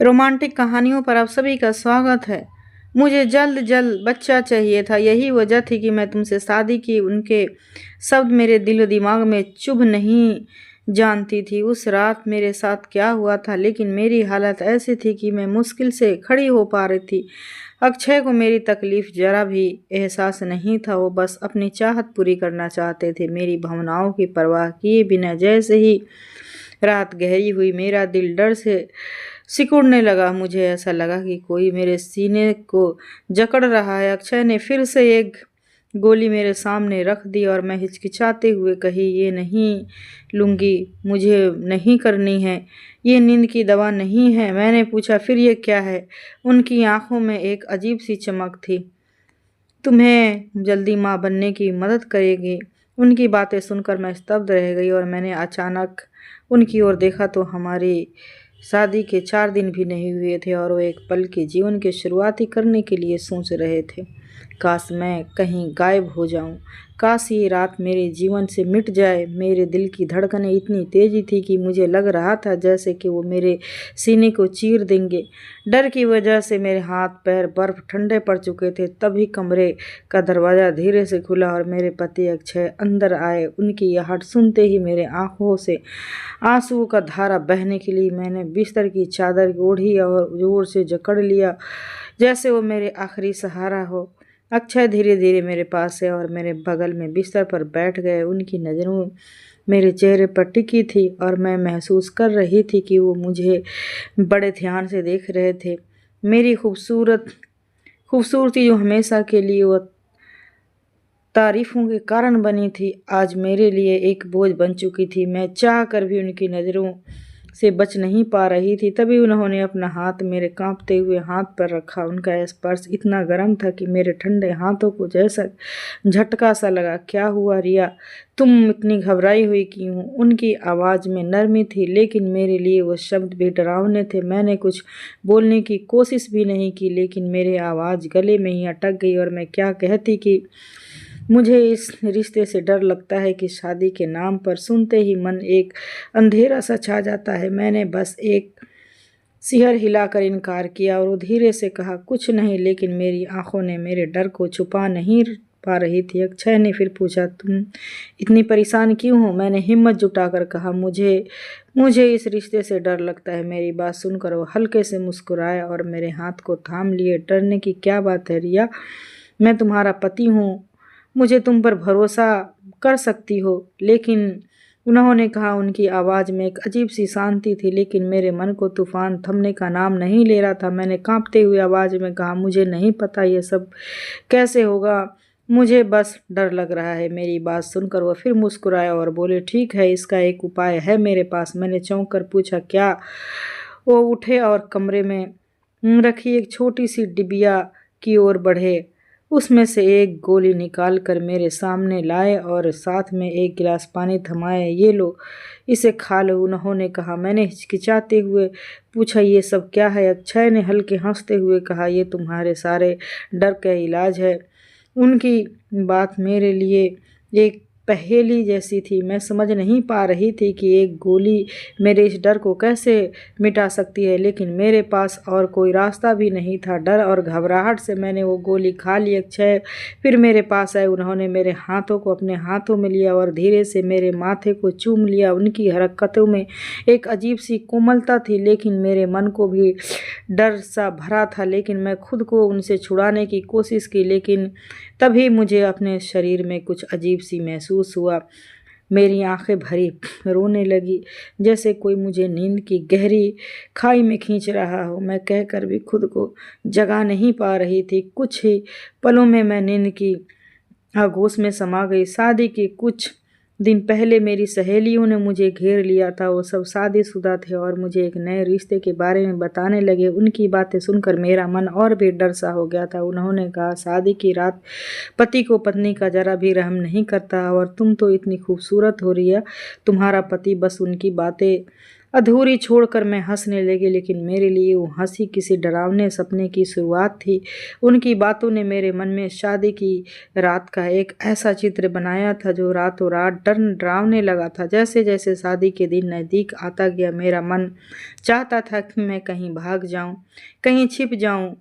Romantic कहानियों पर आप सभी का स्वागत है। मुझे जल्द जल्द बच्चा चाहिए था, यही वजह थी कि मैं तुमसे शादी की। उनके शब्द मेरे दिल दिमाग में चुभ नहीं जानती थी उस रात मेरे साथ क्या हुआ था, लेकिन मेरी हालत ऐसी थी कि मैं मुश्किल से खड़ी हो पा रही थी। अक्षय को मेरी तकलीफ जरा भी एहसास नहीं था। वो बस अपनी चाहत पूरी करना चाहते थे, मेरी भावनाओं की परवाह किए बिना। जैसे ही रात गहरी हुई मेरा दिल डर से सिकुड़ने लगा। मुझे ऐसा लगा कि कोई मेरे सीने को जकड़ रहा है। अक्षय ने फिर से एक गोली मेरे सामने रख दी और मैं हिचकिचाते हुए कही, ये नहीं लूँगी, मुझे नहीं करनी है, ये नींद की दवा नहीं है। मैंने पूछा, फिर ये क्या है? उनकी आंखों में एक अजीब सी चमक थी। तुम्हें जल्दी माँ बनने की मदद करेगी। उनकी बातें सुनकर मैं स्तब्ध रह गई और मैंने अचानक उनकी ओर देखा तो हमारी शादी के 4 दिन भी नहीं हुए थे और वो एक पल के जीवन की शुरुआत ही करने के लिए सोच रहे थे। काश मैं कहीं गायब हो जाऊं, काश ये रात मेरे जीवन से मिट जाए। मेरे दिल की धड़कनें इतनी तेजी थी कि मुझे लग रहा था जैसे कि वो मेरे सीने को चीर देंगे। डर की वजह से मेरे हाथ पैर बर्फ ठंडे पड़ चुके थे। तभी कमरे का दरवाज़ा धीरे से खुला और मेरे पति अक्षय अंदर आए। उनकी आहट सुनते ही मेरे आंखों से आंसुओं का धारा बहने के लिए मैंने बिस्तर की चादर ओढ़ी और जोर से जकड़ लिया, जैसे वो मेरे आखिरी सहारा हो। अक्षय धीरे धीरे मेरे पास से और मेरे बगल में बिस्तर पर बैठ गए। उनकी नज़रों मेरे चेहरे पर टिकी थी और मैं महसूस कर रही थी कि वो मुझे बड़े ध्यान से देख रहे थे। मेरी खूबसूरती जो हमेशा के लिए वो तारीफों के कारण बनी थी, आज मेरे लिए एक बोझ बन चुकी थी। मैं चाह कर भी उनकी नज़रों से बच नहीं पा रही थी। तभी उन्होंने अपना हाथ मेरे कांपते हुए हाथ पर रखा। उनका स्पर्श इतना गर्म था कि मेरे ठंडे हाथों को जैसा झटका सा लगा। क्या हुआ रिया, तुम इतनी घबराई हुई क्यों? उनकी आवाज़ में नरमी थी, लेकिन मेरे लिए वो शब्द भी डरावने थे। मैंने कुछ बोलने की कोशिश भी नहीं की, लेकिन मेरी आवाज़ गले में ही अटक गई और मैं क्या कहती कि मुझे इस रिश्ते से डर लगता है कि शादी के नाम पर सुनते ही मन एक अंधेरा सा छा जाता है। मैंने बस एक सिर हिलाकर इनकार किया और वो धीरे से कहा, कुछ नहीं। लेकिन मेरी आंखों ने मेरे डर को छुपा नहीं पा रही थी। अक्षय ने फिर पूछा, तुम इतनी परेशान क्यों हो? मैंने हिम्मत जुटाकर कहा, मुझे इस रिश्ते से डर लगता है। मेरी बात सुनकर वो हल्के से मुस्कुराए और मेरे हाथ को थाम लिए। डरने की क्या बात है रिया, मैं तुम्हारा पति हूँ, मुझे तुम पर भरोसा कर सकती हो। लेकिन उन्होंने कहा। उनकी आवाज़ में एक अजीब सी शांति थी, लेकिन मेरे मन को तूफान थमने का नाम नहीं ले रहा था। मैंने कांपते हुए आवाज़ में कहा, मुझे नहीं पता ये सब कैसे होगा, मुझे बस डर लग रहा है। मेरी बात सुनकर वो फिर मुस्कुराया और बोले, ठीक है, इसका एक उपाय है मेरे पास। मैंने चौंक कर पूछा, क्या? वो उठे और कमरे में रखी एक छोटी सी डिबिया की ओर बढ़े। उसमें से एक गोली निकाल कर मेरे सामने लाए और साथ में एक गिलास पानी थमाए। ये लो, इसे खा लो, उन्होंने कहा। मैंने हिचकिचाते हुए पूछा, ये सब क्या है? अक्षय ने हल्के हंसते हुए कहा, ये तुम्हारे सारे डर का इलाज है। उनकी बात मेरे लिए एक पहेली जैसी थी। मैं समझ नहीं पा रही थी कि एक गोली मेरे इस डर को कैसे मिटा सकती है, लेकिन मेरे पास और कोई रास्ता भी नहीं था। डर और घबराहट से मैंने वो गोली खा ली। अक्षय फिर मेरे पास आए। उन्होंने मेरे हाथों को अपने हाथों में लिया और धीरे से मेरे माथे को चूम लिया। उनकी हरकतों में एक अजीब सी कोमलता थी, लेकिन मेरे मन को भी डर सा भरा था। लेकिन मैं खुद को उनसे छुड़ाने की कोशिश की, लेकिन तभी मुझे अपने शरीर में कुछ अजीब सी महसूस हुआ। मेरी आंखें भरी, रोने लगी, जैसे कोई मुझे नींद की गहरी खाई में खींच रहा हो। मैं कहकर भी खुद को जगा नहीं पा रही थी। कुछ ही पलों में मैं नींद की आगोश में समा गई। शादी के कुछ दिन पहले मेरी सहेलियों ने मुझे घेर लिया था। वो सब शादीशुदा थे और मुझे एक नए रिश्ते के बारे में बताने लगे। उनकी बातें सुनकर मेरा मन और भी डर सा हो गया था। उन्होंने कहा, शादी की रात पति को पत्नी का जरा भी रहम नहीं करता और तुम तो इतनी खूबसूरत हो रही है, तुम्हारा पति बस उनकी बातें अधूरी छोड़कर मैं हंसने लगी, लेकिन मेरे लिए वो हंसी किसी डरावने सपने की शुरुआत थी। उनकी बातों ने मेरे मन में शादी की रात का एक ऐसा चित्र बनाया था जो रातों रात डरावने लगा था। जैसे जैसे शादी के दिन नज़दीक आता गया, मेरा मन चाहता था कि मैं कहीं भाग जाऊं, कहीं छिप जाऊं।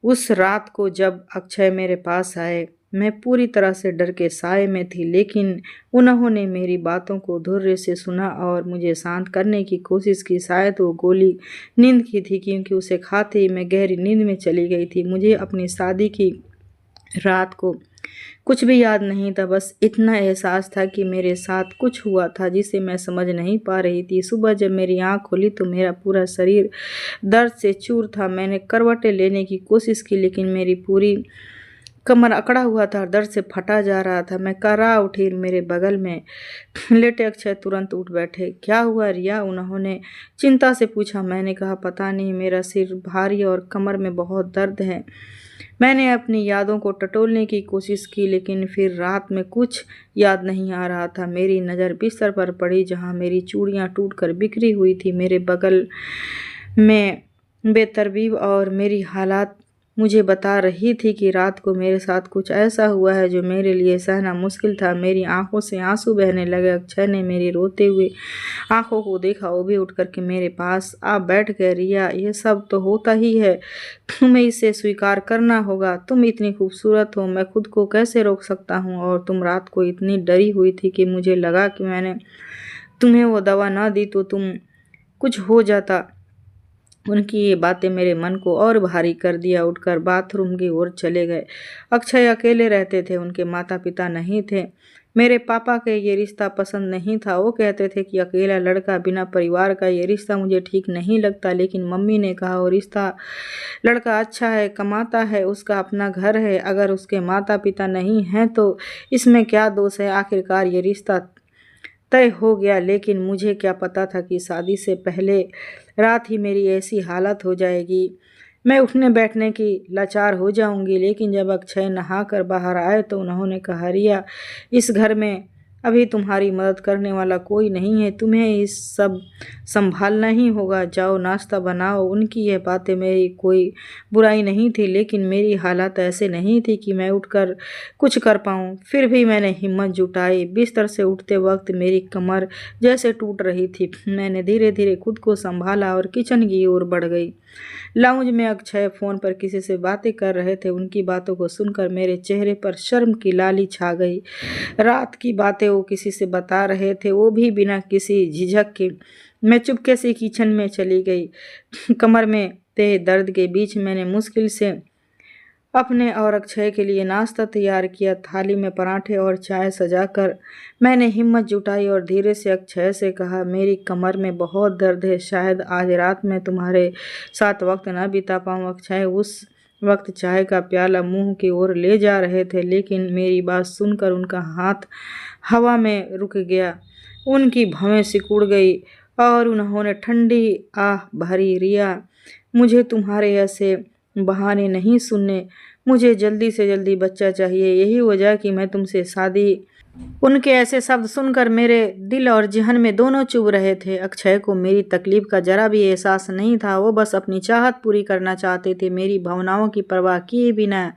उस रात को जब अक्षय मेरे पास आए, मैं पूरी तरह से डर के साए में थी, लेकिन उन्होंने मेरी बातों को धैर्य से सुना और मुझे शांत करने की कोशिश की। शायद वो गोली नींद की थी, क्योंकि उसे खाते ही मैं गहरी नींद में चली गई थी। मुझे अपनी शादी की रात को कुछ भी याद नहीं था, बस इतना एहसास था कि मेरे साथ कुछ हुआ था जिसे मैं समझ नहीं पा रही थी। सुबह जब मेरी आँख खुली तो मेरा पूरा शरीर दर्द से चूर था। मैंने करवटें लेने की कोशिश की, लेकिन मेरी पूरी कमर अकड़ा हुआ था, दर्द से फटा जा रहा था। मैं करा उठी। मेरे बगल में लेटे अक्षय तुरंत उठ बैठे। क्या हुआ रिया? उन्होंने चिंता से पूछा। मैंने कहा, पता नहीं, मेरा सिर भारी और कमर में बहुत दर्द है। मैंने अपनी यादों को टटोलने की कोशिश की, लेकिन फिर रात में कुछ याद नहीं आ रहा था। मेरी नज़र बिस्तर पर पड़ी जहाँ मेरी चूड़ियाँ टूटकर बिखरी हुई थी। मेरे बगल में बेतरतीब और मेरी हालात मुझे बता रही थी कि रात को मेरे साथ कुछ ऐसा हुआ है जो मेरे लिए सहना मुश्किल था। मेरी आंखों से आंसू बहने लगे। अक्षय ने मेरी रोते हुए आंखों को देखा। वो भी उठ करके मेरे पास आ बैठ गए। रिया, ये सब तो होता ही है, तुम्हें इसे स्वीकार करना होगा। तुम इतनी खूबसूरत हो, मैं खुद को कैसे रोक सकता हूँ? और तुम रात को इतनी डरी हुई थी कि मुझे लगा कि मैंने तुम्हें वो दवा ना दी तो तुम कुछ हो जाता। उनकी ये बातें मेरे मन को और भारी कर दिया। उठकर बाथरूम की ओर चले गए। अक्षय अकेले रहते थे, उनके माता पिता नहीं थे। मेरे पापा के ये रिश्ता पसंद नहीं था। वो कहते थे कि अकेला लड़का बिना परिवार का ये रिश्ता मुझे ठीक नहीं लगता, लेकिन मम्मी ने कहा वो रिश्ता लड़का अच्छा है, कमाता है, उसका अपना घर है, अगर उसके माता पिता नहीं हैं तो इसमें क्या दोष है? आखिरकार ये रिश्ता तय हो गया। लेकिन मुझे क्या पता था कि शादी से पहले रात ही मेरी ऐसी हालत हो जाएगी, मैं उठने बैठने की लाचार हो जाऊंगी। लेकिन जब अक्षय नहाकर बाहर आए तो उन्होंने कहा, रिया, इस घर में अभी तुम्हारी मदद करने वाला कोई नहीं है, तुम्हें इस सब संभालना ही होगा। जाओ नाश्ता बनाओ। उनकी यह बातें मेरी कोई बुराई नहीं थी, लेकिन मेरी हालत ऐसे नहीं थी कि मैं उठकर कुछ कर पाऊँ। फिर भी मैंने हिम्मत जुटाई। बिस्तर से उठते वक्त मेरी कमर जैसे टूट रही थी। मैंने धीरे धीरे खुद को संभाला और किचन की ओर बढ़ गई। लाउंज में अक्षय फ़ोन पर किसी से बातें कर रहे थे। उनकी बातों को सुनकर मेरे चेहरे पर शर्म की लाली छा गई। रात की बातें वो किसी से बता रहे थे, वो भी बिना किसी झिझक के। मैं चुपके से किचन में चली गई। कमर में तेज दर्द के बीच मैंने मुश्किल से अपने और अक्षय के लिए नाश्ता तैयार किया। थाली में पराठे और चाय सजाकर मैंने हिम्मत जुटाई और धीरे से अक्षय से कहा, मेरी कमर में बहुत दर्द है, शायद आज रात में तुम्हारे साथ वक्त न बिता पाऊँ। अक्षय उस वक्त चाय का प्याला मुंह की ओर ले जा रहे थे, लेकिन मेरी बात सुनकर उनका हाथ हवा में रुक गया। उनकी भवें सिकुड़ गई और उन्होंने ठंडी आह भरी, रिया, मुझे तुम्हारे ऐसे बहाने नहीं सुनने। मुझे जल्दी से जल्दी बच्चा चाहिए, यही वजह कि मैं तुमसे शादी। उनके ऐसे शब्द सुनकर मेरे दिल और जहन में दोनों चुभ रहे थे। अक्षय को मेरी तकलीफ का जरा भी एहसास नहीं था। वो बस अपनी चाहत पूरी करना चाहते थे, मेरी भावनाओं की परवाह किए बिना।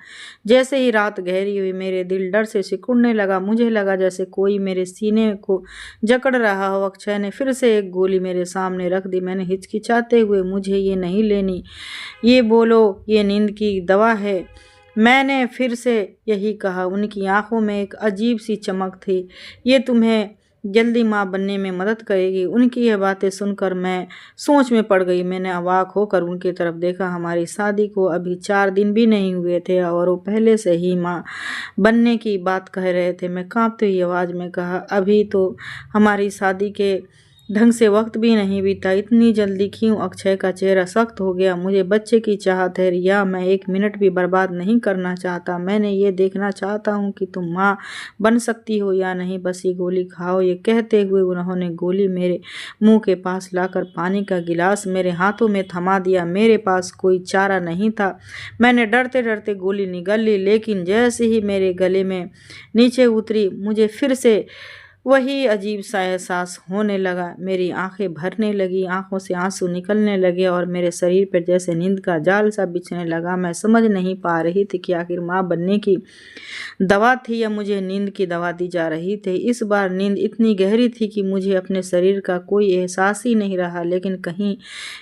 जैसे ही रात गहरी हुई मेरे दिल डर से सिकुड़ने लगा। मुझे लगा जैसे कोई मेरे सीने को जकड़ रहा हो। अक्षय ने फिर से एक गोली मेरे सामने रख दी। मैंने हिचकिचाते हुए, मुझे ये नहीं लेनी, ये बोलो ये नींद की दवा है, मैंने फिर से यही कहा। उनकी आंखों में एक अजीब सी चमक थी। ये तुम्हें जल्दी माँ बनने में मदद करेगी। उनकी यह बातें सुनकर मैं सोच में पड़ गई। मैंने अवाक होकर उनकी तरफ देखा। हमारी शादी को अभी 4 दिन भी नहीं हुए थे और वो पहले से ही माँ बनने की बात कह रहे थे। मैं कांपती हुई आवाज़ में कहा, अभी तो हमारी शादी के ढंग से वक्त भी नहीं बीता, इतनी जल्दी क्यों? अक्षय का चेहरा सख्त हो गया। मुझे बच्चे की चाहत है रिया, मैं 1 मिनट भी बर्बाद नहीं करना चाहता। मैंने ये देखना चाहता हूँ कि तुम माँ बन सकती हो या नहीं, बस ये गोली खाओ। ये कहते हुए उन्होंने गोली मेरे मुंह के पास लाकर पानी का गिलास मेरे हाथों में थमा दिया। मेरे पास कोई चारा नहीं था। मैंने डरते डरते गोली निगल ली, लेकिन जैसे ही मेरे गले में नीचे उतरी मुझे फिर से वही अजीब सा एहसास होने लगा। मेरी आंखें भरने लगी, आंखों से आंसू निकलने लगे और मेरे शरीर पर जैसे नींद का जाल सा बिछने लगा। मैं समझ नहीं पा रही थी कि आखिर माँ बनने की दवा थी या मुझे नींद की दवा दी जा रही थी। इस बार नींद इतनी गहरी थी कि मुझे अपने शरीर का कोई एहसास ही नहीं रहा, लेकिन कहीं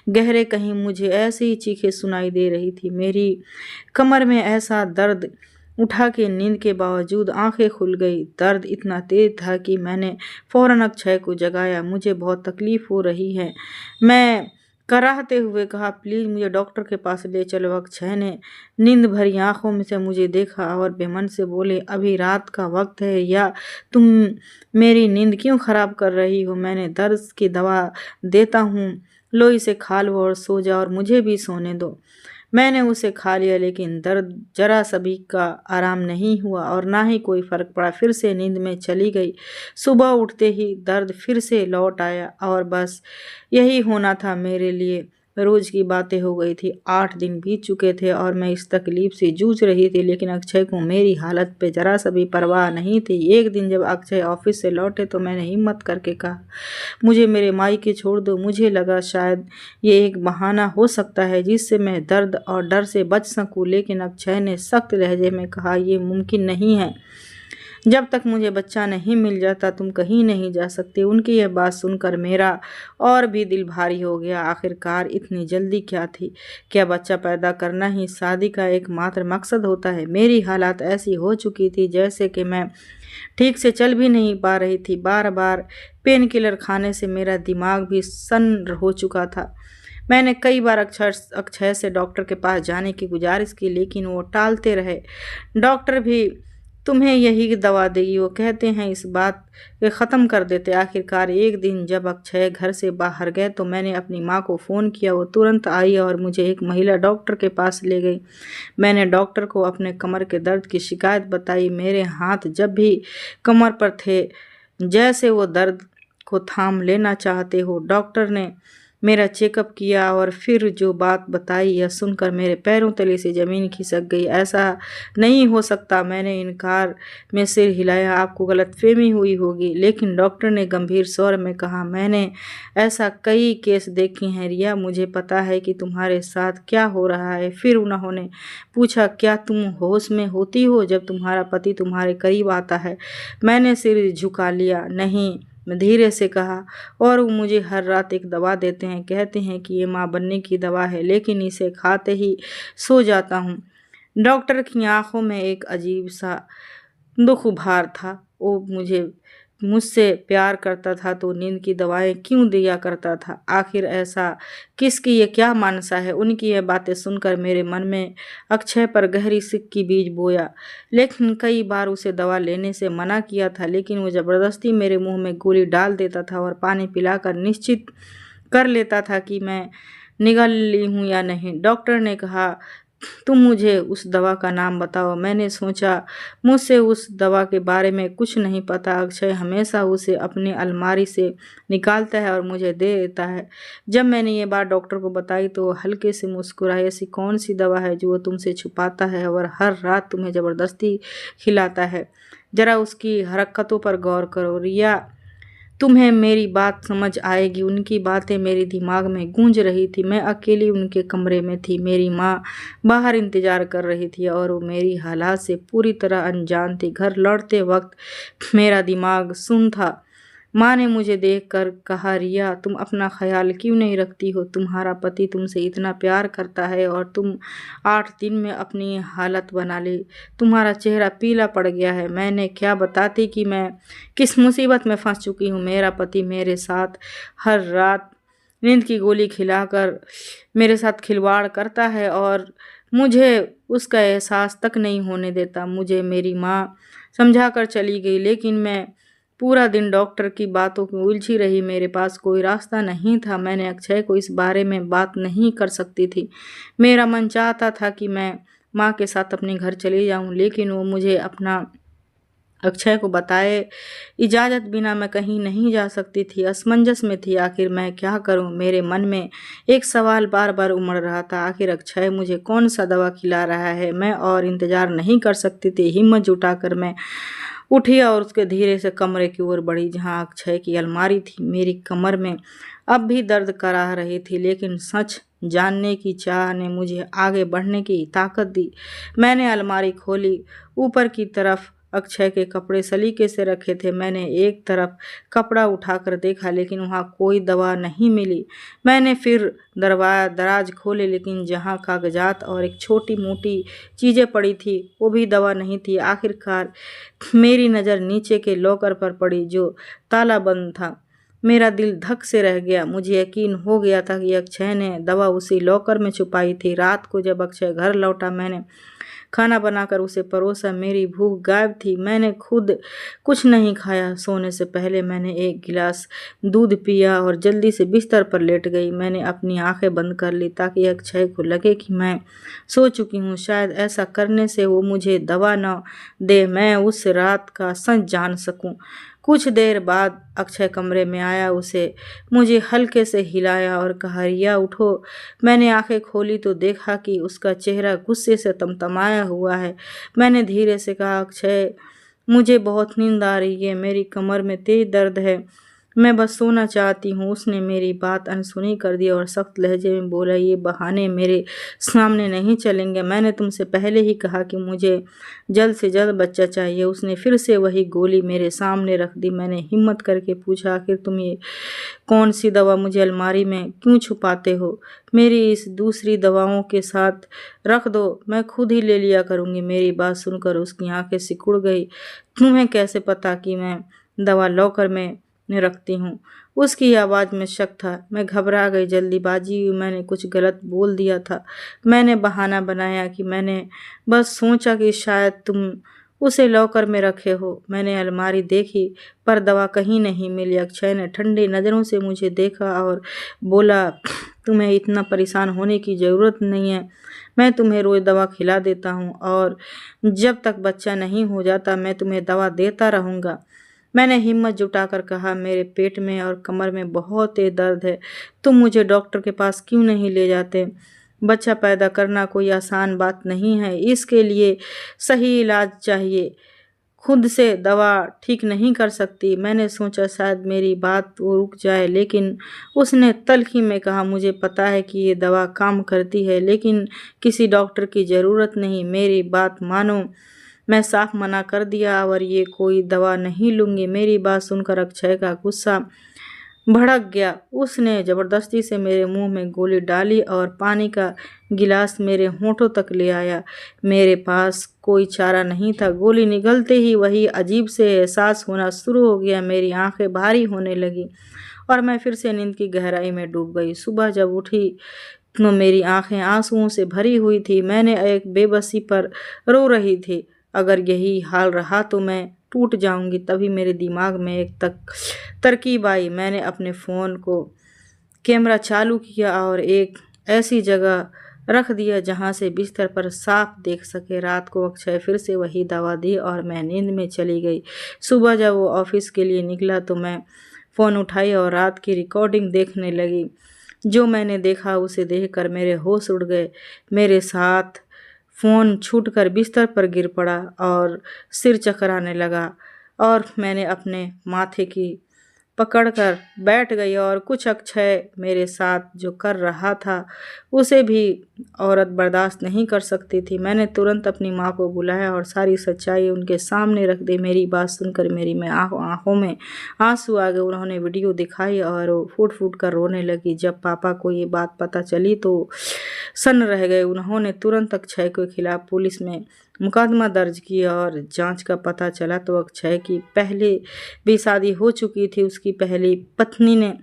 गहरे कहीं मुझे ऐसी ही चीखें सुनाई दे रही थी। मेरी कमर में ऐसा दर्द उठा कि नींद के बावजूद आंखें खुल गई। दर्द इतना तेज था कि मैंने फौरन अक्षय को जगाया। मुझे बहुत तकलीफ हो रही है, मैं कराहते हुए कहा। प्लीज़ मुझे डॉक्टर के पास ले चलो। अक्षय ने नींद भरी आंखों में से मुझे देखा और बेमन से बोले, अभी रात का वक्त है या तुम मेरी नींद क्यों खराब कर रही हो? मैंने दर्द की दवा देता हूँ, लो इसे खा लो और सो जाओ और मुझे भी सोने दो। मैंने उसे खा लिया, लेकिन दर्द जरा सभी का आराम नहीं हुआ और ना ही कोई फर्क पड़ा। फिर से नींद में चली गई। सुबह उठते ही दर्द फिर से लौट आया और बस यही होना था मेरे लिए। रोज की बातें हो गई थी। 8 दिन बीत चुके थे और मैं इस तकलीफ से जूझ रही थी, लेकिन अक्षय को मेरी हालत पे जरा सा भी परवाह नहीं थी। एक दिन जब अक्षय ऑफिस से लौटे तो मैंने हिम्मत करके कहा, मुझे मेरे मायके छोड़ दो। मुझे लगा शायद ये एक बहाना हो सकता है जिससे मैं दर्द और डर से बच सकूं, लेकिन अक्षय ने सख्त लहजे में कहा, ये मुमकिन नहीं है। जब तक मुझे बच्चा नहीं मिल जाता तुम कहीं नहीं जा सकते। उनकी यह बात सुनकर मेरा और भी दिल भारी हो गया। आखिरकार इतनी जल्दी क्या थी? क्या बच्चा पैदा करना ही शादी का एकमात्र मकसद होता है? मेरी हालत ऐसी हो चुकी थी जैसे कि मैं ठीक से चल भी नहीं पा रही थी। बार बार पेन किलर खाने से मेरा दिमाग भी सन्न हो चुका था। मैंने कई बार अक्षय से डॉक्टर के पास जाने की गुजारिश की, लेकिन वो टालते रहे। डॉक्टर भी तुम्हें यही दवा देगी, वो कहते हैं, इस बात के ख़त्म कर देते। आखिरकार एक दिन जब अक्षय घर से बाहर गए तो मैंने अपनी माँ को फ़ोन किया। वो तुरंत आई और मुझे एक महिला डॉक्टर के पास ले गई। मैंने डॉक्टर को अपने कमर के दर्द की शिकायत बताई। मेरे हाथ जब भी कमर पर थे जैसे वो दर्द को थाम लेना चाहते हो। डॉक्टर ने मेरा चेकअप किया और फिर जो बात बताई यह सुनकर मेरे पैरों तले से ज़मीन खिसक गई। ऐसा नहीं हो सकता, मैंने इनकार में सिर हिलाया। आपको गलतफहमी हुई होगी। लेकिन डॉक्टर ने गंभीर स्वर में कहा, मैंने ऐसा कई केस देखे हैं रिया, मुझे पता है कि तुम्हारे साथ क्या हो रहा है। फिर उन्होंने पूछा, क्या तुम होश में होती हो जब तुम्हारा पति तुम्हारे करीब आता है? मैंने सिर झुका लिया। नहीं, मैं धीरे से कहा। और वो मुझे हर रात एक दवा देते हैं, कहते हैं कि ये माँ बनने की दवा है, लेकिन इसे खाते ही सो जाता हूँ। डॉक्टर की आंखों में एक अजीब सा दुख उभार था। वो मुझसे प्यार करता था तो नींद की दवाएं क्यों दिया करता था? आखिर ऐसा किसकी ये क्या मानसा है? उनकी ये बातें सुनकर मेरे मन में अक्षय पर गहरी सिक की बीज बोया। लेकिन कई बार उसे दवा लेने से मना किया था, लेकिन वो ज़बरदस्ती मेरे मुंह में गोली डाल देता था और पानी पिलाकर निश्चित कर लेता था कि मैं निगल ली हूँ या नहीं। डॉक्टर ने कहा, तुम मुझे उस दवा का नाम बताओ। मैंने सोचा, मुझसे उस दवा के बारे में कुछ नहीं पता। अक्षय हमेशा उसे अपनी अलमारी से निकालता है और मुझे दे देता है। जब मैंने ये बात डॉक्टर को बताई तो वो हल्के से मुस्कुराए। ऐसी कौन सी दवा है जो वो तुमसे छुपाता है और हर रात तुम्हें ज़बरदस्ती खिलाता है? ज़रा उसकी हरकतों पर गौर करो रिया, तुम्हें मेरी बात समझ आएगी। उनकी बातें मेरे दिमाग में गूंज रही थी। मैं अकेली उनके कमरे में थी। मेरी माँ बाहर इंतजार कर रही थी और वो मेरी हालात से पूरी तरह अनजान थी। घर लौटते वक्त मेरा दिमाग सुन्न था। माँ ने मुझे देखकर कहा, रिया तुम अपना ख्याल क्यों नहीं रखती हो? तुम्हारा पति तुमसे इतना प्यार करता है और तुम 8 दिन में अपनी हालत बना ली। तुम्हारा चेहरा पीला पड़ गया है। मैंने क्या बताती कि मैं किस मुसीबत में फंस चुकी हूँ। मेरा पति मेरे साथ हर रात नींद की गोली खिलाकर मेरे साथ खिलवाड़ करता है और मुझे उसका एहसास तक नहीं होने देता। मुझे मेरी माँ समझा कर चली गई, लेकिन मैं पूरा दिन डॉक्टर की बातों में उलझी रही। मेरे पास कोई रास्ता नहीं था। मैंने अक्षय को इस बारे में बात नहीं कर सकती थी। मेरा मन चाहता था कि मैं माँ के साथ अपने घर चली जाऊं, लेकिन वो मुझे अपना अक्षय को बताए इजाज़त बिना मैं कहीं नहीं जा सकती थी। असमंजस में थी, आखिर मैं क्या करूं? मेरे मन में एक सवाल बार बार उमड़ रहा था, आखिर अक्षय मुझे कौन सा दवा खिला रहा है? मैं और इंतज़ार नहीं कर सकती थी। हिम्मत जुटाकर मैं उठी और उसके धीरे से कमरे की ओर बढ़ी जहां अक्षय की अलमारी थी। मेरी कमर में अब भी दर्द कराह रही थी, लेकिन सच जानने की चाह ने मुझे आगे बढ़ने की ताकत दी। मैंने अलमारी खोली। ऊपर की तरफ अक्षय के कपड़े सलीके से रखे थे। मैंने एक तरफ कपड़ा उठाकर देखा, लेकिन वहां कोई दवा नहीं मिली। मैंने फिर दराज खोले, लेकिन जहां कागजात और एक छोटी मोटी चीजें पड़ी थी वो भी दवा नहीं थी। आखिरकार मेरी नज़र नीचे के लॉकर पर पड़ी जो ताला बंद था। मेरा दिल धक से रह गया। मुझे यकीन हो गया था कि अक्षय ने दवा उसी लॉकर में छुपाई थी। रात को जब अक्षय घर लौटा, मैंने खाना बनाकर उसे परोसा। मेरी भूख गायब थी। मैंने खुद कुछ नहीं खाया। सोने से पहले मैंने एक गिलास दूध पिया और जल्दी से बिस्तर पर लेट गई। मैंने अपनी आंखें बंद कर ली ताकि अक्षय को लगे कि मैं सो चुकी हूँ। शायद ऐसा करने से वो मुझे दवा न दे, मैं उस रात का सच जान सकूं। कुछ देर बाद अक्षय कमरे में आया। उसे मुझे हल्के से हिलाया और कहा, रिया उठो। मैंने आंखें खोली तो देखा कि उसका चेहरा गुस्से से तमतमाया हुआ है। मैंने धीरे से कहा, अक्षय मुझे बहुत नींद आ रही है, मेरी कमर में तेज दर्द है, मैं बस सोना चाहती हूँ। उसने मेरी बात अनसुनी कर दी और सख्त लहजे में बोला, ये बहाने मेरे सामने नहीं चलेंगे। मैंने तुमसे पहले ही कहा कि मुझे जल्द से जल्द बच्चा चाहिए। उसने फिर से वही गोली मेरे सामने रख दी। मैंने हिम्मत करके पूछा, आखिर तुम ये कौन सी दवा मुझे अलमारी में क्यों छुपाते हो? मेरी इस दूसरी दवाओं के साथ रख दो, मैं खुद ही ले लिया करूँगी। मेरी बात सुनकर उसकी आंखें सिकुड़ गई। तुम्हें कैसे पता कि मैं दवा लॉकर में रखती हूँ? उसकी आवाज़ में शक था। मैं घबरा गई। जल्दीबाजी हुई, मैंने कुछ गलत बोल दिया था। मैंने बहाना बनाया कि मैंने बस सोचा कि शायद तुम उसे लॉकर में रखे हो। मैंने अलमारी देखी पर दवा कहीं नहीं मिली। अक्षय ने ठंडी नज़रों से मुझे देखा और बोला, तुम्हें इतना परेशान होने की ज़रूरत नहीं है। मैं तुम्हें रोज़ दवा खिला देता हूँ और जब तक बच्चा नहीं हो जाता मैं तुम्हें दवा देता रहूँगा। मैंने हिम्मत जुटाकर कहा, मेरे पेट में और कमर में बहुत तेज दर्द है, तुम मुझे डॉक्टर के पास क्यों नहीं ले जाते? बच्चा पैदा करना कोई आसान बात नहीं है, इसके लिए सही इलाज चाहिए। खुद से दवा ठीक नहीं कर सकती। मैंने सोचा शायद मेरी बात वो रुक जाए, लेकिन उसने तल्खी में कहा, मुझे पता है कि ये दवा काम करती है, लेकिन किसी डॉक्टर की ज़रूरत नहीं। मेरी बात मानो। मैं साफ मना कर दिया और ये कोई दवा नहीं लूँगी। मेरी बात सुनकर अक्षय का गुस्सा भड़क गया। उसने ज़बरदस्ती से मेरे मुंह में गोली डाली और पानी का गिलास मेरे होठों तक ले आया। मेरे पास कोई चारा नहीं था। गोली निगलते ही वही अजीब से एहसास होना शुरू हो गया। मेरी आंखें भारी होने लगी और मैं फिर से नींद की गहराई में डूब गई। सुबह जब उठी तो मेरी आंखें आंसुओं से भरी हुई थी। मैंने एक बेबसी पर रो रही थी। अगर यही हाल रहा तो मैं टूट जाऊंगी। तभी मेरे दिमाग में एक तरकीब आई। मैंने अपने फ़ोन को कैमरा चालू किया और एक ऐसी जगह रख दिया जहां से बिस्तर पर साफ देख सके। रात को अक्षय फिर से वही दवा दी और मैं नींद में चली गई। सुबह जब वो ऑफिस के लिए निकला तो मैं फ़ोन उठाई और रात की रिकॉर्डिंग देखने लगी। जो मैंने देखा उसे देखकर मेरे होश उड़ गए। मेरे साथ फ़ोन छूटकर बिस्तर पर गिर पड़ा और सिर चकराने लगा और मैंने अपने माथे की पकड़कर बैठ गई और कुछ अक्षय मेरे साथ जो कर रहा था उसे भी औरत बर्दाश्त नहीं कर सकती थी। मैंने तुरंत अपनी माँ को बुलाया और सारी सच्चाई उनके सामने रख दी। मेरी बात सुनकर मेरी में आँखों में आंसू आ गए। उन्होंने वीडियो दिखाई और वो फूट फूट कर रोने लगी। जब पापा को ये बात पता चली तो सन्न रह गए। उन्होंने तुरंत अक्षय के खिलाफ पुलिस में मुकदमा दर्ज किया और जांच का पता चला तो अक्षय की पहले भी शादी हो चुकी थी। उसकी पहली पत्नी ने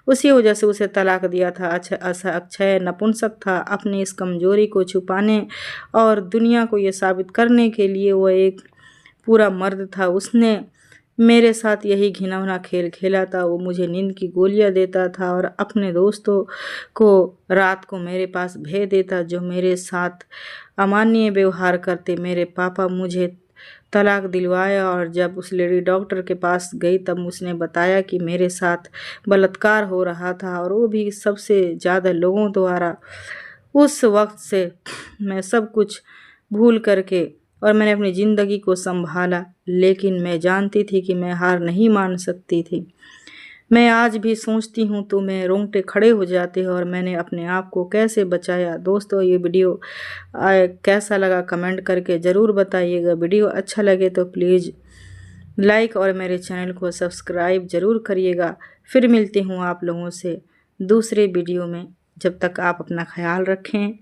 उसी वजह से उसे तलाक दिया था। अक्षय नपुंसक था। अपनी इस कमजोरी को छुपाने और दुनिया को ये साबित करने के लिए वो एक पूरा मर्द था। उसने मेरे साथ यही घिनौना खेल खेला था। वो मुझे नींद की गोलियां देता था और अपने दोस्तों को रात को मेरे पास भेज देता जो मेरे साथ अमानवीय व्यवहार करते। मेरे पापा मुझे तलाक दिलवाया और जब उस लेडी डॉक्टर के पास गई तब उसने बताया कि मेरे साथ बलात्कार हो रहा था और वो भी सबसे ज़्यादा लोगों द्वारा। उस वक्त से मैं सब कुछ भूल करके और मैंने अपनी ज़िंदगी को संभाला, लेकिन मैं जानती थी कि मैं हार नहीं मान सकती थी। मैं आज भी सोचती हूँ तो मेरे रोंगटे खड़े हो जाते हैं और मैंने अपने आप को कैसे बचाया। दोस्तों, ये वीडियो कैसा लगा कमेंट करके ज़रूर बताइएगा। वीडियो अच्छा लगे तो प्लीज़ लाइक और मेरे चैनल को सब्सक्राइब ज़रूर करिएगा। फिर मिलती हूँ आप लोगों से दूसरे वीडियो में। जब तक आप अपना ख्याल रखें।